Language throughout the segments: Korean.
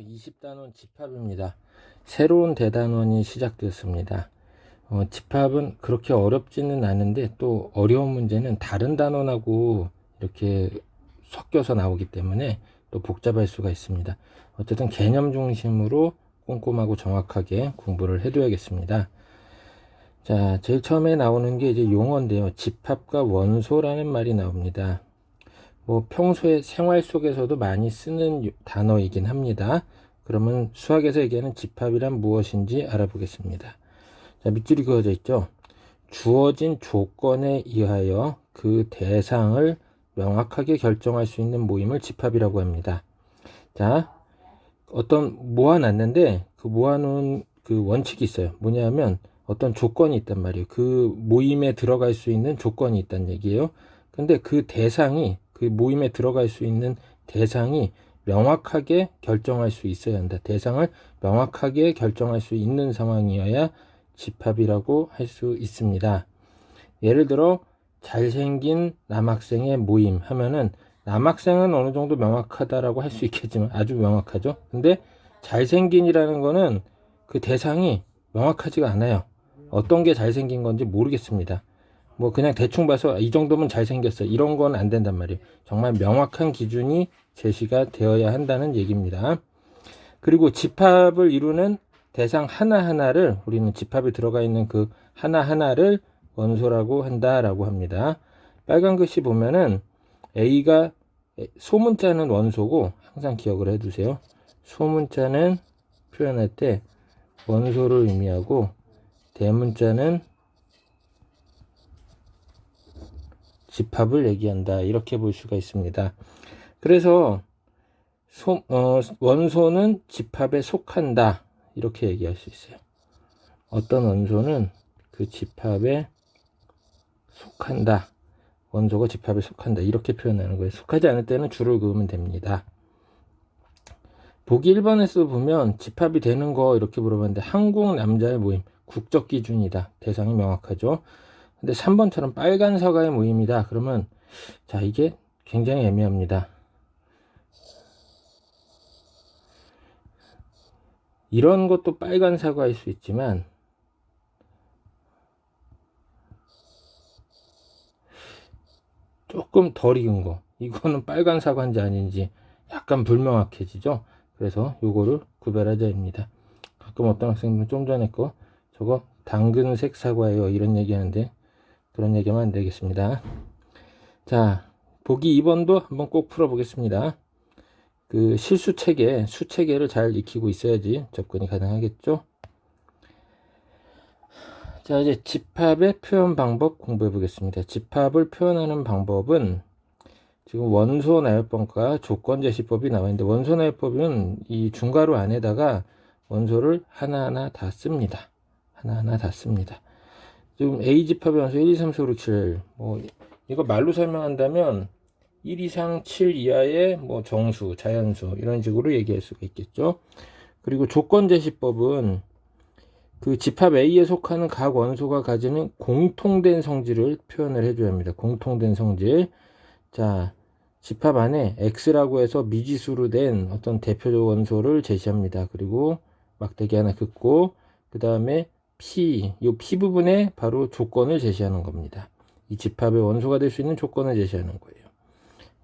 20단원 집합입니다. 새로운 대단원이 시작되었습니다. 집합은 그렇게 어렵지는 않은데 또 어려운 문제는 다른 단원하고 이렇게 섞여서 나오기 때문에 또 복잡할 수가 있습니다. 어쨌든 개념 중심으로 꼼꼼하고 정확하게 공부를 해둬야겠습니다. 자, 제일 처음에 나오는 게 이제 용어인데요. 집합과 원소라는 말이 나옵니다. 뭐 평소에 생활 속에서도 많이 쓰는 단어이긴 합니다. 그러면 수학에서 얘기하는 집합이란 무엇인지 알아보겠습니다. 자, 밑줄이 그어져 있죠. 주어진 조건에 의하여 그 대상을 명확하게 결정할 수 있는 모임을 집합이라고 합니다. 자, 모아놨는데 그 모아놓은 그 원칙이 있어요. 뭐냐면 어떤 조건이 있단 말이에요. 그 모임에 들어갈 수 있는 조건이 있다는 얘기예요. 근데 그 대상이, 그 모임에 들어갈 수 있는 대상이 명확하게 결정할 수 있어야 한다. 대상을 명확하게 결정할 수 있는 상황이어야 집합이라고 할 수 있습니다. 예를 들어 잘생긴 남학생의 모임 하면은 남학생은 어느 정도 명확하다라고 할 수 있겠지만 아주 명확하죠. 근데 잘생긴이라는 거는 그 대상이 명확하지가 않아요. 어떤 게 잘생긴 건지 모르겠습니다. 뭐 그냥 대충 봐서 이 정도면 잘생겼어 이런 건 안 된단 말이에요. 정말 명확한 기준이 제시가 되어야 한다는 얘기입니다. 그리고 집합을 이루는 대상 하나하나를 우리는 집합에 들어가 있는 그 하나하나를 원소라고 한다라고 합니다. 빨간 글씨 보면은 A가 소문자는 원소고 항상 기억을 해두세요. 소문자는 표현할 때 원소를 의미하고 대문자는 집합을 얘기한다. 이렇게 볼 수가 있습니다. 그래서 원소는 집합에 속한다. 이렇게 얘기할 수 있어요. 어떤 원소는 그 집합에 속한다. 원소가 집합에 속한다. 이렇게 표현하는 거예요. 속하지 않을 때는 줄을 그으면 됩니다. 보기 1번에서 보면 집합이 되는 거 이렇게 물어봤는데 한국 남자의 모임, 국적 기준이다. 대상이 명확하죠. 근데 3번처럼 빨간 사과의 모임이다. 그러면 자, 이게 굉장히 애매합니다. 이런 것도 빨간 사과일 수 있지만 조금 덜 익은 거 이거는 빨간 사과인지 아닌지 약간 불명확해지죠. 그래서 요거를 구별하자 입니다. 가끔 어떤 학생들은 좀 전에 거 저거 당근색 사과예요 이런 얘기하는데 그런 얘기하면 안 되겠습니다. 자, 보기 2번도 한번 꼭 풀어보겠습니다. 그 실수체계, 수체계를 잘 익히고 있어야지 접근이 가능하겠죠. 자, 이제 집합의 표현 방법 공부해 보겠습니다. 집합을 표현하는 방법은 지금 원소 나열법과 조건 제시법이 나와 있는데 원소 나열법은 이 중괄호 안에다가 원소를 하나하나 다 씁니다. 하나하나 다 씁니다. 지금 A 집합의 원소 1, 2, 3, 4, 5, 6, 7. 뭐 이거 말로 설명한다면 1 이상 7 이하의 뭐 정수, 자연수 이런 식으로 얘기할 수가 있겠죠. 그리고 조건 제시법은 그 집합 A에 속하는 각 원소가 가지는 공통된 성질을 표현을 해줘야 합니다. 공통된 성질. 자, 집합 안에 X라고 해서 미지수로 된 어떤 대표적 원소를 제시합니다. 그리고 막대기 하나 긋고 그 다음에 P, 이 P 부분에 바로 조건을 제시하는 겁니다. 이 집합의 원소가 될 수 있는 조건을 제시하는 거예요.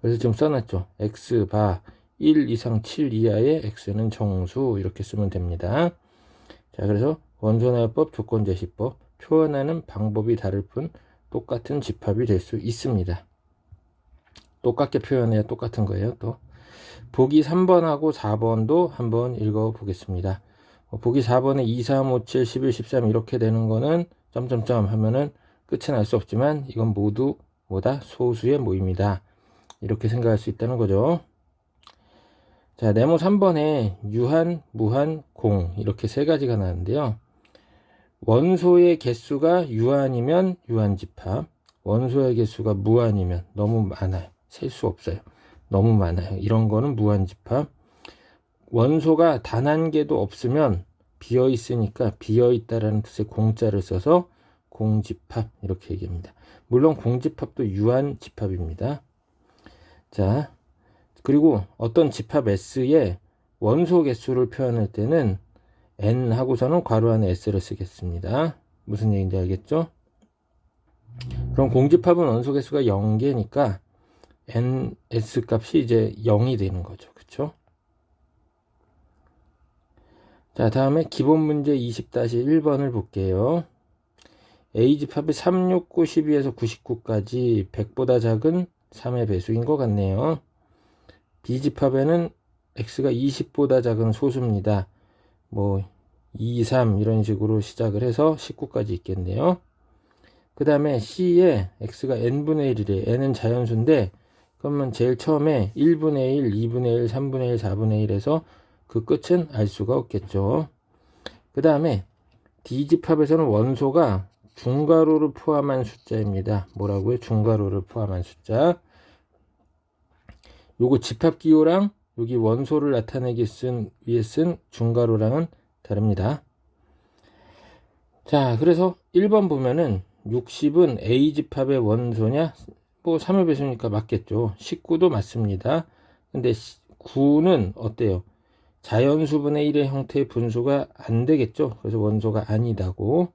그래서 지금 써놨죠. X 바 1 이상 7 이하의 X는 정수 이렇게 쓰면 됩니다. 자, 그래서 원소나열법, 조건제시법 표현하는 방법이 다를 뿐 똑같은 집합이 될 수 있습니다. 똑같게 표현해야 똑같은 거예요. 또 보기 3번하고 4번도 한번 읽어 보겠습니다. 보기 4번에 2, 3, 5, 7, 11, 13 이렇게 되는 거는 점점점 하면은 끝은 알 수 없지만 이건 모두 뭐다? 소수의 모임이다. 이렇게 생각할 수 있다는 거죠. 자, 네모 3번에 유한, 무한, 공 이렇게 세 가지가 나왔는데요. 원소의 개수가 유한이면 유한집합, 원소의 개수가 무한이면 너무 많아요. 셀 수 없어요. 너무 많아요. 이런 거는 무한집합. 원소가 단 한 개도 없으면 비어있으니까 비어있다라는 뜻의 공자를 써서 공집합 이렇게 얘기합니다. 물론 공집합도 유한 집합입니다. 자, 그리고 어떤 집합 S의 원소 개수를 표현할 때는 n 하고서는 괄호 안에 s를 쓰겠습니다. 무슨 얘기인지 알겠죠? 그럼 공집합은 원소 개수가 0개니까 ns 값이 이제 0이 되는 거죠. 그쵸? 자, 다음에 기본 문제 20-1번을 볼게요. A집합이 3, 6, 9, 12에서 99까지 100보다 작은 3의 배수인 것 같네요. B집합에는 X가 20보다 작은 소수입니다. 뭐 2, 3 이런 식으로 시작을 해서 19까지 있겠네요. 그 다음에 C에 X가 n분의 1이래. n은 자연수인데 그러면 제일 처음에 1분의 1, 2분의 1, 3분의 1, 4분의 1에서 그 끝은 알 수가 없겠죠. 그 다음에 D집합에서는 원소가 중괄호를 포함한 숫자입니다. 뭐라고요? 중괄호를 포함한 숫자. 요거 집합기호랑 여기 원소를 나타내기 위해 쓴 중괄호랑은 다릅니다. 자, 그래서 1번 보면은 60은 A집합의 원소냐? 뭐 3의 배수니까 맞겠죠. 19도 맞습니다. 근데 9는 어때요? 자연수분의 1의 형태의 분수가 안 되겠죠. 그래서 원소가 아니다고.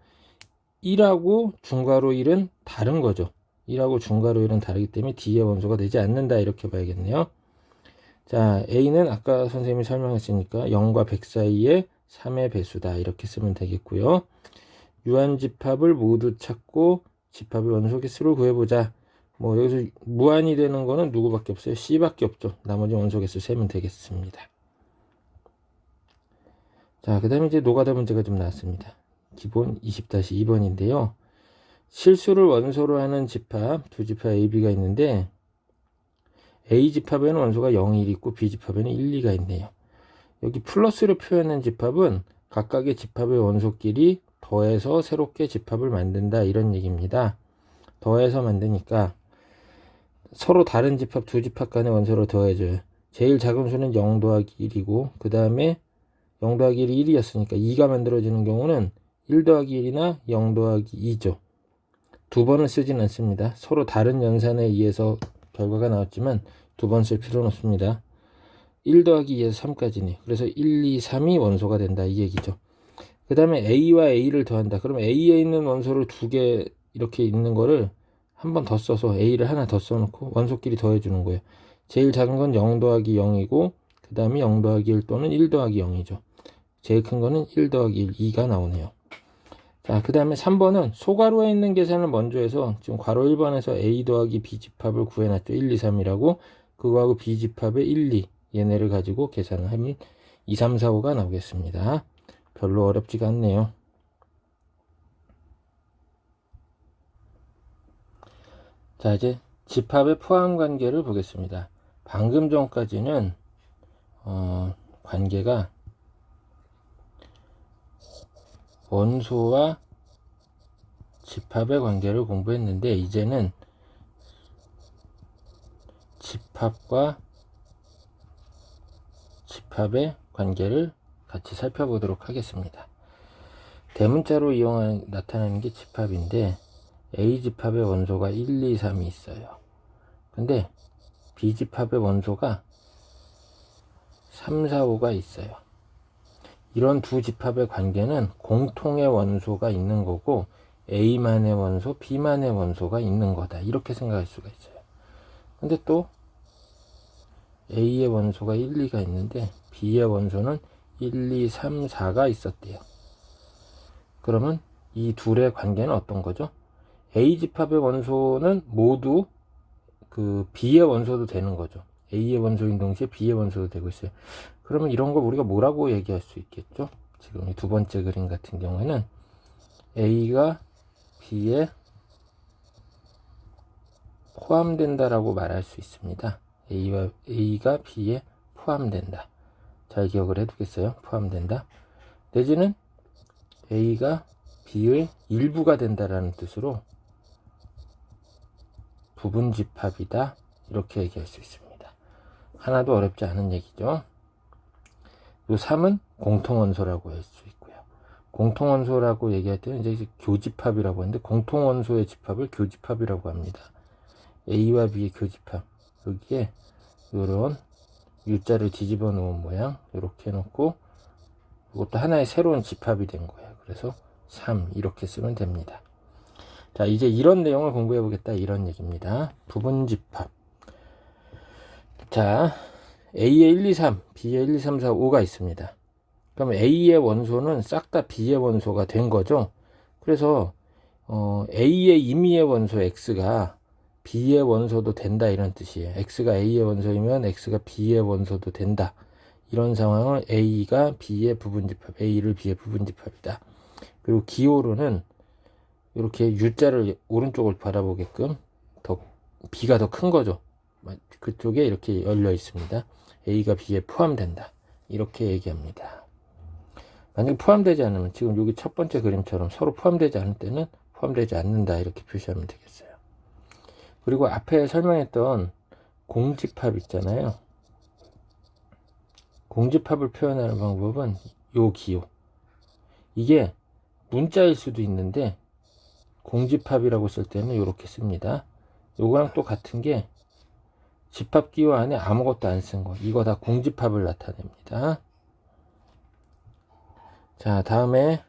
1하고 중괄호 1은 다른 거죠. 1하고 중괄호 1은 다르기 때문에 D의 원소가 되지 않는다 이렇게 봐야겠네요. 자, A는 아까 선생님이 설명했으니까 0과 100 사이에 3의 배수다 이렇게 쓰면 되겠고요. 유한집합을 모두 찾고 집합의 원소 개수를 구해보자. 뭐 여기서 무한이 되는 거는 누구밖에 없어요? C밖에 없죠. 나머지 원소 개수 세면 되겠습니다. 자, 그 다음에 이제 노가다 문제가 좀 나왔습니다. 기본 20-2번인데요. 실수를 원소로 하는 집합, 두 집합 A, B가 있는데 A집합에는 원소가 0, 1 있고 B집합에는 1, 2가 있네요. 여기 플러스로 표현한 집합은 각각의 집합의 원소끼리 더해서 새롭게 집합을 만든다 이런 얘기입니다. 더해서 만드니까 서로 다른 집합 두 집합 간의 원소를 더해줘요. 제일 작은 수는 0 더하기 1이고 그 다음에 0 더하기 1이 1이었으니까 2가 만들어지는 경우는 1 더하기 1이나 0 더하기 2죠. 두 번을 쓰진 않습니다. 서로 다른 연산에 의해서 결과가 나왔지만 두 번 쓸 필요는 없습니다. 1 더하기 2에서 3까지네. 그래서 1, 2, 3이 원소가 된다 이 얘기죠. 그 다음에 A와 A를 더한다. 그럼 A에 있는 원소를 두 개 이렇게 있는 거를 한 번 더 써서 A를 하나 더 써놓고 원소끼리 더해주는 거예요. 제일 작은 건 0 더하기 0이고 그 다음에 0 더하기 1 또는 1 더하기 0이죠. 제일 큰 거는 1 더하기 1, 2가 나오네요. 자, 그 다음에 3번은 소괄호에 있는 계산을 먼저 해서 지금 괄호 1번에서 A 더하기 B집합을 구해놨죠. 1, 2, 3이라고. 그거하고 B집합의 1, 2 얘네를 가지고 계산을 하면 2, 3, 4, 5가 나오겠습니다. 별로 어렵지가 않네요. 자, 이제 집합의 포함 관계를 보겠습니다. 방금 전까지는 관계가 원소와 집합의 관계를 공부했는데 이제는 집합과 집합의 관계를 같이 살펴보도록 하겠습니다. 대문자로 나타나는 게 집합인데 A집합의 원소가 1, 2, 3이 있어요. 근데 B집합의 원소가 3, 4, 5가 있어요. 이런 두 집합의 관계는 공통의 원소가 있는 거고 A만의 원소, B만의 원소가 있는 거다. 이렇게 생각할 수가 있어요. 근데 또 A의 원소가 1, 2가 있는데 B의 원소는 1, 2, 3, 4가 있었대요. 그러면 이 둘의 관계는 어떤 거죠? A집합의 원소는 모두 그 B의 원소도 되는 거죠. A의 원소인 동시에 B의 원소도 되고 있어요. 그러면 이런 거 우리가 뭐라고 얘기할 수 있겠죠? 지금 이 두 번째 그림 같은 경우에는 A가 B에 포함된다라고 말할 수 있습니다. A가 B에 포함된다. 잘 기억을 해두겠어요. 포함된다. 내지는 A가 B의 일부가 된다라는 뜻으로 부분집합이다. 이렇게 얘기할 수 있습니다. 하나도 어렵지 않은 얘기죠. 요 3은 공통원소라고 할 수 있고요. 공통원소라고 얘기할 때는 이제 교집합이라고 하는데, 공통원소의 집합을 교집합이라고 합니다. A와 B의 교집합. 여기에 이런 U자를 뒤집어 놓은 모양 이렇게 해놓고, 이것도 하나의 새로운 집합이 된 거예요. 그래서 3 이렇게 쓰면 됩니다. 자, 이제 이런 내용을 공부해 보겠다, 이런 얘기입니다. 부분집합. 자, A의 1, 2, 3, B의 1, 2, 3, 4, 5가 있습니다. 그럼 A의 원소는 싹 다 B의 원소가 된 거죠. 그래서 A의 임의의 원소 X가 B의 원소도 된다, 이런 뜻이에요. X가 A의 원소이면 X가 B의 원소도 된다. 이런 상황을 A가 B의 부분집합, A를 B의 부분집합이다. 그리고 기호로는 이렇게 U자를 오른쪽을 바라보게끔 B가 더 큰 거죠. 그쪽에 이렇게 열려 있습니다. A가 B에 포함된다, 이렇게 얘기합니다. 만약에 포함되지 않으면, 지금 여기 첫 번째 그림처럼 서로 포함되지 않을 때는 포함되지 않는다, 이렇게 표시하면 되겠어요. 그리고 앞에 설명했던 공집합 있잖아요. 공집합을 표현하는 방법은 요 기호, 이게 문자일 수도 있는데 공집합이라고 쓸 때는 이렇게 씁니다. 요거랑 또 같은 게 집합 기호 안에 아무것도 안 쓴 거, 이거 다 공집합을 나타냅니다. 자, 다음에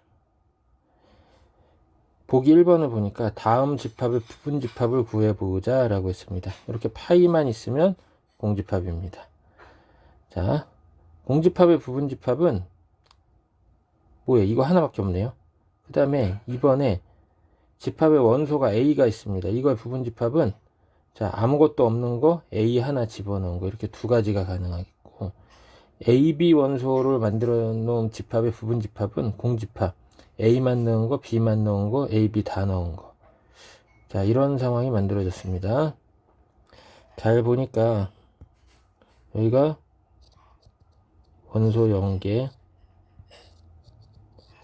보기 1번을 보니까 다음 집합의 부분집합을 구해보자 라고 했습니다. 이렇게 파이만 있으면 공집합입니다. 자, 공집합의 부분집합은 뭐예요? 이거 하나밖에 없네요. 그 다음에 이번에 집합의 원소가 A가 있습니다. 이거의 부분집합은, 자, 아무것도 없는 거 A 하나 집어넣은 거, 이렇게 두 가지가 가능하겠고, AB 원소를 만들어 놓은 집합의 부분집합은 공집합, A만 넣은 거, B만 넣은 거, A, B 다 넣은 거. 자, 이런 상황이 만들어졌습니다. 잘 보니까 여기가 원소 0개,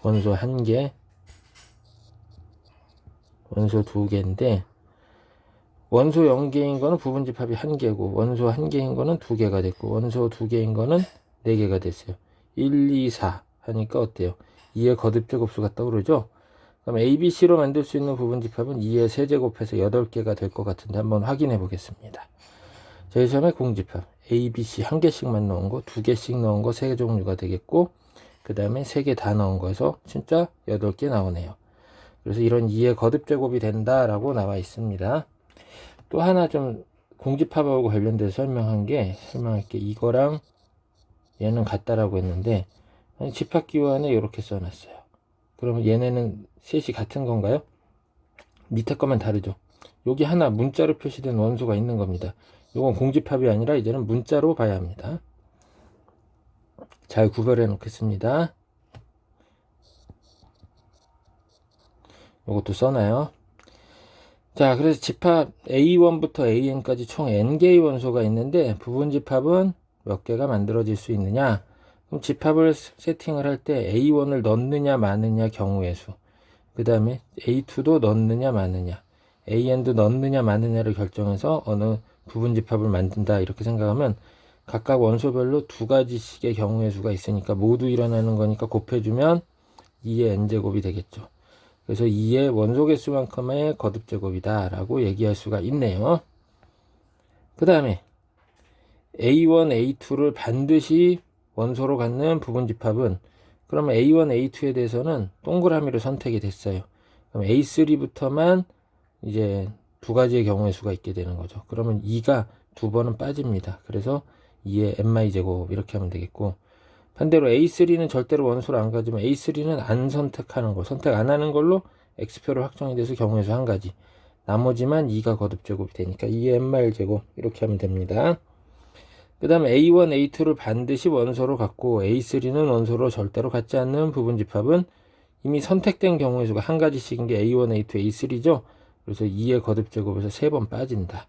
원소 1개, 원소 2개인데, 원소 0개인 거는 부분집합이 1개고, 원소 1개인 거는 2개가 됐고, 원소 2개인 거는 4개가 됐어요. 1, 2, 4 하니까 어때요? 2의 거듭제곱수 같다고 그러죠? 그럼 ABC로 만들 수 있는 부분집합은 2의 세제곱해서 8개가 될 것 같은데 한번 확인해 보겠습니다. 제일 처음에 공집합, ABC 1개씩만 넣은 거, 2개씩 넣은 거 3종류가 되겠고, 그 다음에 3개 다 넣은 거에서 진짜 8개 나오네요. 그래서 이런 2의 거듭제곱이 된다라고 나와 있습니다. 또 하나 좀 공집합하고 관련돼서 설명할 게 이거랑 얘는 같다라고 했는데, 집합기호 안에 이렇게 써놨어요. 그러면 얘네는 셋이 같은 건가요? 밑에 것만 다르죠. 여기 하나 문자로 표시된 원소가 있는 겁니다. 이건 공집합이 아니라 이제는 문자로 봐야 합니다. 잘 구별해 놓겠습니다. 이것도 써놔요. 자, 그래서 집합 A1부터 AN까지 총 N개의 원소가 있는데, 부분집합은 몇 개가 만들어질 수 있느냐? 그럼 집합을 세팅을 할 때 A1을 넣느냐 마느냐 경우의 수, 그 다음에 A2도 넣느냐 마느냐, AN도 넣느냐 마느냐를 결정해서 어느 부분집합을 만든다, 이렇게 생각하면 각각 원소별로 2가지씩의 경우의 수가 있으니까 모두 일어나는 거니까 곱해주면 2의 n제곱이 되겠죠. 그래서 2의 원소 개수만큼의 거듭제곱이다 라고 얘기할 수가 있네요. 그 다음에 A1, A2를 반드시 원소로 갖는 부분집합은, 그러면 A1, A2에 대해서는 동그라미를 선택이 됐어요. 그럼 A3부터만 이제 2가지의 경우의 수가 있게 되는 거죠. 그러면 2가 2번은 빠집니다. 그래서 2의 n제곱 이렇게 하면 되겠고, 반대로 A3는 절대로 원소를 안 가지면 A3는 안 선택하는 거, 선택 안 하는 걸로 X표로 확정이 돼서 경우의 수 1가지, 나머지만 2가 거듭제곱이 되니까 2의 n제곱 이렇게 하면 됩니다. 그 다음에 A1, A2를 반드시 원소로 갖고 A3는 원소로 절대로 갖지 않는 부분집합은 이미 선택된 경우의 수가 1가지씩인 게 A1, A2, A3죠. 그래서 2의 거듭제곱에서 3번 빠진다,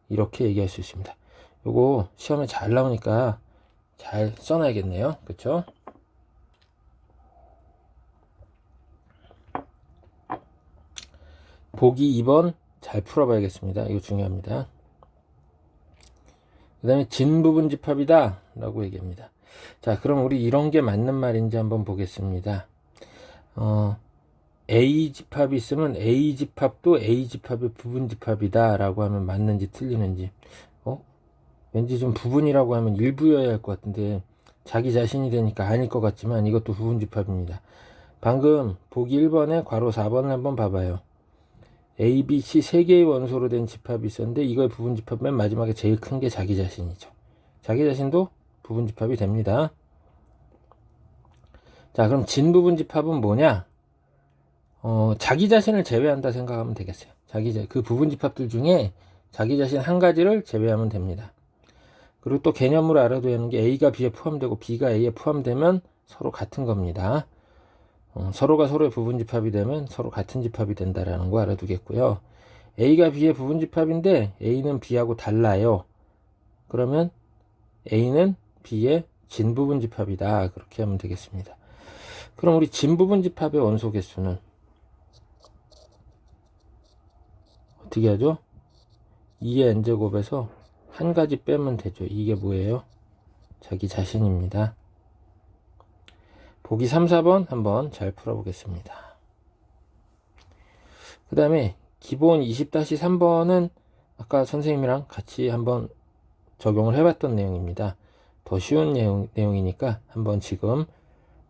이렇게 얘기할 수 있습니다. 요거 시험에 잘 나오니까 잘 써놔야겠네요. 그쵸? 보기 2번 잘 풀어봐야겠습니다. 이거 중요합니다. 그 다음에 진부분집합이다 라고 얘기합니다. 자, 그럼 우리 이런 게 맞는 말인지 한번 보겠습니다. A 집합이 있으면 A 집합도 A 집합의 부분 집합이다 라고 하면 맞는지 틀리는지. 왠지 좀 부분이라고 하면 일부여야 할 것 같은데 자기 자신이 되니까 아닐 것 같지만 이것도 부분 집합입니다. 방금 보기 1번에 괄호 4번을 한번 봐봐요. A, B, C 세 개의 원소로 된 집합이 있었는데 이거의 부분 집합 맨 마지막에 제일 큰 게 자기 자신이죠. 자기 자신도 부분 집합이 됩니다. 자, 그럼 진부분 집합은 뭐냐? 자기 자신을 제외한다 생각하면 되겠어요. 그 부분 집합들 중에 자기 자신 한 가지를 제외하면 됩니다. 그리고 또 개념으로 알아둬야 하는 게 A가 B에 포함되고 B가 A에 포함되면 서로 같은 겁니다. 서로가 서로의 부분 집합이 되면 서로 같은 집합이 된다라는 거 알아두겠고요. A가 B의 부분 집합인데 A는 B하고 달라요. 그러면 A는 B의 진부분 집합이다. 그렇게 하면 되겠습니다. 그럼 우리 진부분 집합의 원소 개수는 어떻게 하죠? 2의 n제곱에서 한 가지 빼면 되죠. 이게 뭐예요? 자기 자신입니다. 보기 3, 4번 한번 잘 풀어보겠습니다. 그 다음에 기본 20-3번은 아까 선생님이랑 같이 한번 적용을 해봤던 내용입니다. 더 쉬운 내용이니까 한번 지금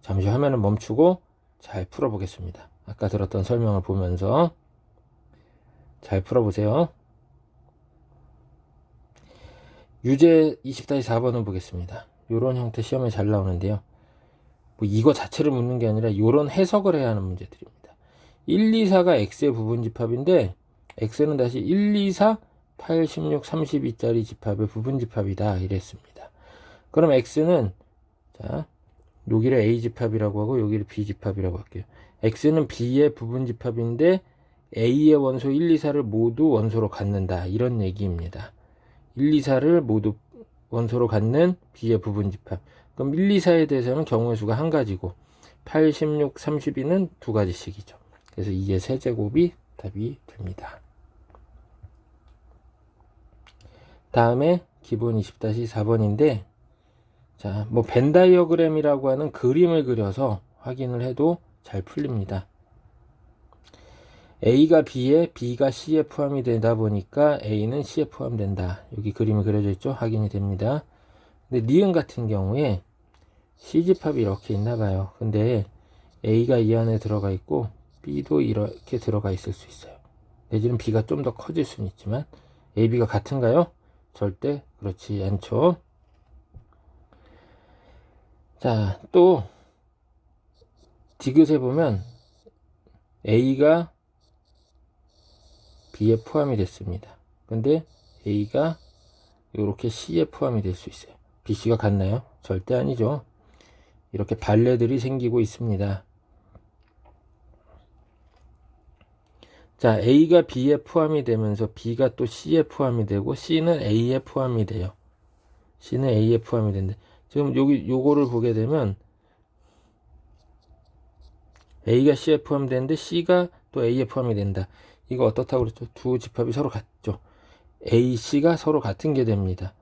잠시 화면을 멈추고 잘 풀어보겠습니다. 아까 들었던 설명을 보면서 잘 풀어보세요. 유제 20-4번을 보겠습니다. 요런 형태 시험에 잘 나오는데요. 뭐 이거 자체를 묻는 게 아니라 요런 해석을 해야 하는 문제들입니다. 1, 2, 4가 x의 부분 집합인데 x는 다시 1, 2, 4, 8, 16, 32짜리 집합의 부분 집합이다 이랬습니다. 그럼 x는 자 여기를 a 집합이라고 하고 여기를 b 집합이라고 할게요. x는 b의 부분 집합인데 a의 원소 1, 2, 4를 모두 원소로 갖는다 이런 얘기입니다. 1, 2, 4를 모두 원소로 갖는 b의 부분 집합. 그럼 1, 2, 4에 대해서는 경우의 수가 한 가지고 8, 16, 32는 두 가지씩이죠. 그래서 2의 세제곱이 답이 됩니다. 다음에 기본 20-4번인데 자, 뭐 벤 다이어그램이라고 하는 그림을 그려서 확인을 해도 잘 풀립니다. A가 B에 B가 C에 포함이 되다 보니까 A는 C에 포함된다. 여기 그림이 그려져 있죠? 확인이 됩니다. 근데 니은 같은 경우에 C집합이 이렇게 있나 봐요. 근데 A가 이 안에 들어가 있고 B도 이렇게 들어가 있을 수 있어요. 내지는 B가 좀 더 커질 수는 있지만 A, B가 같은가요? 절대 그렇지 않죠. 자, 또 디귿에 보면 A가 B에 포함이 됐습니다. 근데 A가 이렇게 C에 포함이 될 수 있어요. B, C가 같나요? 절대 아니죠. 이렇게 발레들이 생기고 있습니다. 자, A가 B에 포함이 되면서 B가 또 C에 포함이 되고 C는 A에 포함이 돼요. C는 A에 포함이 된다. 지금 요거를 보게 되면 A가 C에 포함되는데 C가 또 A에 포함이 된다. 이거 어떻다고 그랬죠? 두 집합이 서로 같죠. A, C가 서로 같은 게 됩니다.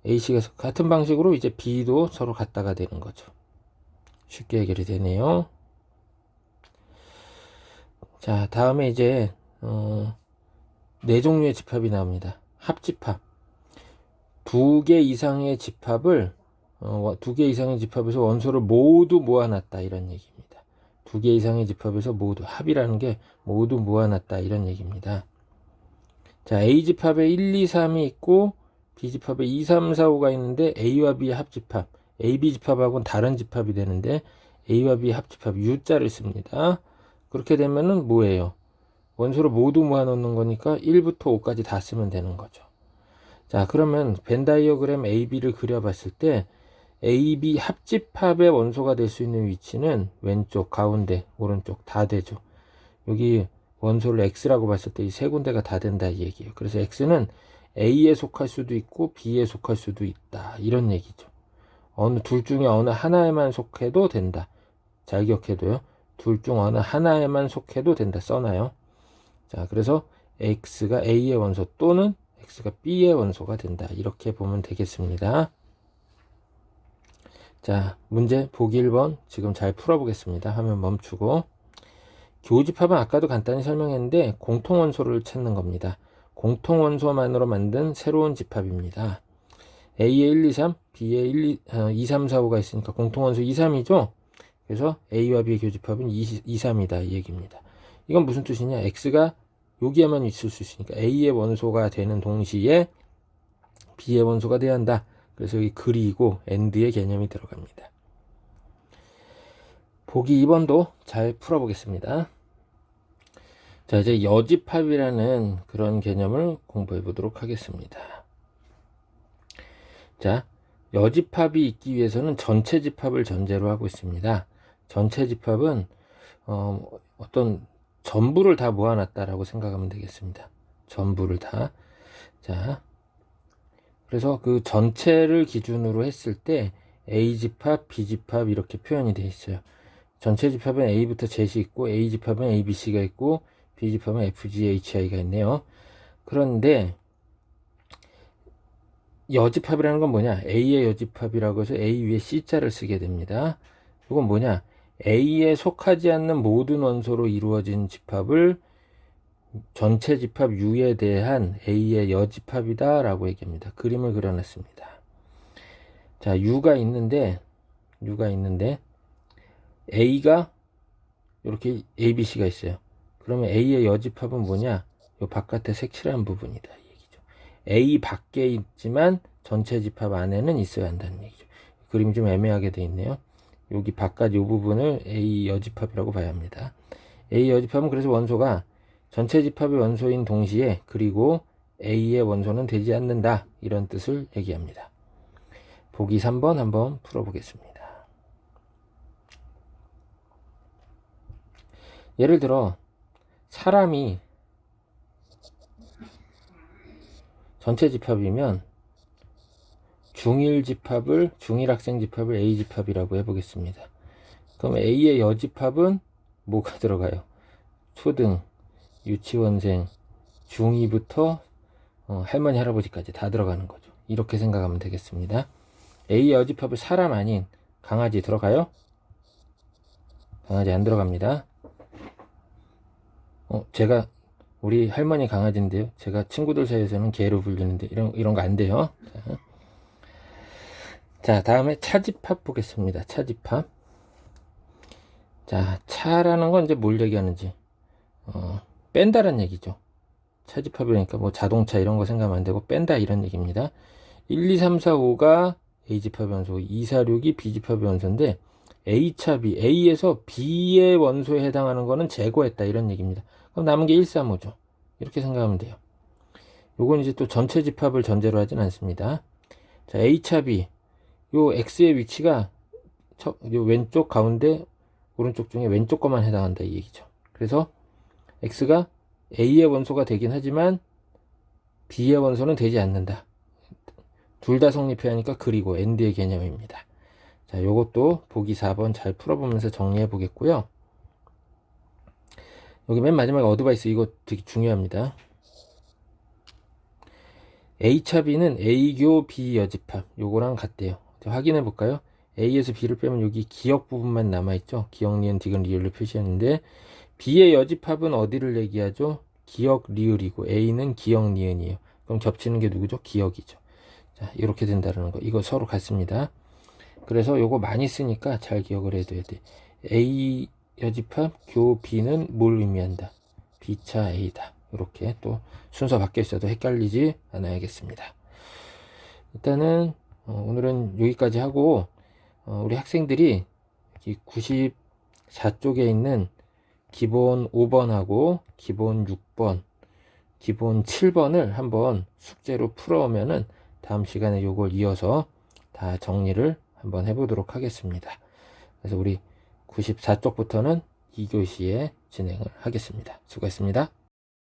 A, C가 같은 방식으로 이제 B도 서로 같다가 되는 거죠. 쉽게 해결이 되네요. 자, 다음에 이제 네 종류의 집합이 나옵니다. 합집합. 두 개 이상의 집합을 두 개 이상의 집합에서 원소를 모두 모아놨다 이런 얘기입니다. 두 개 이상의 집합에서 모두 합이라는 게 모두 모아놨다 이런 얘기입니다. 자, A 집합에 1, 2, 3이 있고 B 집합에 2, 3, 4, 5가 있는데 A와 B의 합집합, A, B 집합하고는 다른 집합이 되는데 A와 B의 합집합 U자를 씁니다. 그렇게 되면은 뭐예요? 원소를 모두 모아놓는 거니까 1부터 5까지 다 쓰면 되는 거죠. 자, 그러면 벤 다이어그램 AB를 그려봤을 때 AB 합집합의 원소가 될 수 있는 위치는 왼쪽, 가운데, 오른쪽 다 되죠. 여기 원소를 X라고 봤을 때 이 세 군데가 다 된다 이 얘기예요. 그래서 X는 A에 속할 수도 있고 B에 속할 수도 있다 이런 얘기죠. 둘 중에 어느 하나에만 속해도 된다. 잘 기억해도요. 둘 중 어느 하나에만 속해도 된다 써놔요. 자, 그래서 X가 A의 원소 또는 X가 B의 원소가 된다. 이렇게 보면 되겠습니다. 자, 문제 보기 1번 지금 잘 풀어보겠습니다. 화면 멈추고. 교집합은 아까도 간단히 설명했는데 공통원소를 찾는 겁니다. 공통원소만으로 만든 새로운 집합입니다. A에 1, 2, 3, B에 2, 3, 4, 5가 있으니까 공통원소 2, 3이죠. 그래서 A와 B의 교집합은 2, 3이다 이 얘기입니다. 이건 무슨 뜻이냐? X가 여기에만 있을 수 있으니까 A의 원소가 되는 동시에 B의 원소가 돼야 한다. 그래서 여기 그리고 AND의 개념이 들어갑니다. 보기 2번도 잘 풀어보겠습니다. 자, 이제 여집합이라는 그런 개념을 공부해 보도록 하겠습니다. 자, 여집합이 있기 위해서는 전체 집합을 전제로 하고 있습니다. 전체 집합은 어떤 전부를 다 모아놨다라고 생각하면 되겠습니다. 전부를 다. 자, 그래서 그 전체를 기준으로 했을 때 A집합, B집합 이렇게 표현이 되어 있어요. 전체 집합은 A부터 Z이 있고 A집합은 A, B, C가 있고 B집합은 F, G, H, I가 있네요. 그런데 여집합이라는 건 뭐냐? A의 여집합이라고 해서 A 위에 C자를 쓰게 됩니다. 이건 뭐냐? A에 속하지 않는 모든 원소로 이루어진 집합을 전체 집합 U에 대한 A의 여집합이다 라고 얘기합니다. 그림을 그려놨습니다. 자, U가 있는데 A가 이렇게 A, B, C가 있어요. 그러면 A의 여집합은 뭐냐? 이 바깥에 색칠한 부분이다 이 얘기죠. A 밖에 있지만 전체 집합 안에는 있어야 한다는 얘기죠. 그림이 좀 애매하게 돼 있네요. 여기 바깥 이 부분을 A 여집합이라고 봐야 합니다. A 여집합은 그래서 원소가 전체 집합의 원소인 동시에 그리고 A의 원소는 되지 않는다 이런 뜻을 얘기합니다. 보기 3번 한번 풀어보겠습니다. 예를 들어 사람이 전체 집합이면 중일 학생 집합을 A 집합이라고 해보겠습니다. 그럼 A의 여집합은 뭐가 들어가요? 초등, 유치원생, 중2부터 할머니, 할아버지까지 다 들어가는 거죠. 이렇게 생각하면 되겠습니다. A의 여집합을 사람 아닌 강아지 들어가요? 강아지 안 들어갑니다. 제가 우리 할머니 강아지인데요. 제가 친구들 사이에서는 개로 불리는데 이런 거 안 돼요. 자, 다음에 차집합 보겠습니다. 차집합. 자, 차라는 건 이제 뭘 얘기하는지 뺀다란 얘기죠. 차집합이니까 뭐 자동차 이런 거 생각하면 안 되고 뺀다 이런 얘기입니다. 1, 2, 3, 4, 5가 A집합의 원소, 2, 4, 6이 B집합의 원소인데 A차 B, A에서 B의 원소에 해당하는 거는 제거했다 이런 얘기입니다. 그럼 남은 게 1, 3, 5죠. 이렇게 생각하면 돼요. 요건 이제 또 전체 집합을 전제로 하진 않습니다. 자, A차 B, 요 X의 위치가 요 왼쪽 가운데 오른쪽 중에 왼쪽 것만 해당한다 이 얘기죠. 그래서 X가 A의 원소가 되긴 하지만 B의 원소는 되지 않는다. 둘 다 성립해야 하니까 그리고 AND의 개념입니다. 자, 요것도 보기 4번 잘 풀어보면서 정리해 보겠고요. 여기 맨 마지막에 어드바이스 이거 되게 중요합니다. A차 B는 A교 B 여집합 요거랑 같대요. 확인해 볼까요? A에서 B를 빼면 여기 기역 부분만 남아있죠. 기역, 니은, 디귿, 리을로 표시했는데 B의 여집합은 어디를 얘기하죠? 기역, 리을이고 A는 기역, 니은이에요. 그럼 겹치는 게 누구죠? 기역이죠. 자, 이렇게 된다는 거. 이거 서로 같습니다. 그래서 요거 많이 쓰니까 잘 기억을 해둬야 돼. A 여집합 교 B는 뭘 의미한다? B차 A다. 이렇게 또 순서 바뀌어 있어도 헷갈리지 않아야겠습니다. 일단은 오늘은 여기까지 하고 우리 학생들이 94쪽에 있는 기본 5번하고 기본 6번, 기본 7번을 한번 숙제로 풀어오면은 다음 시간에 요걸 이어서 다 정리를 한번 해보도록 하겠습니다. 그래서 우리 94쪽부터는 2교시에 진행을 하겠습니다. 수고했습니다.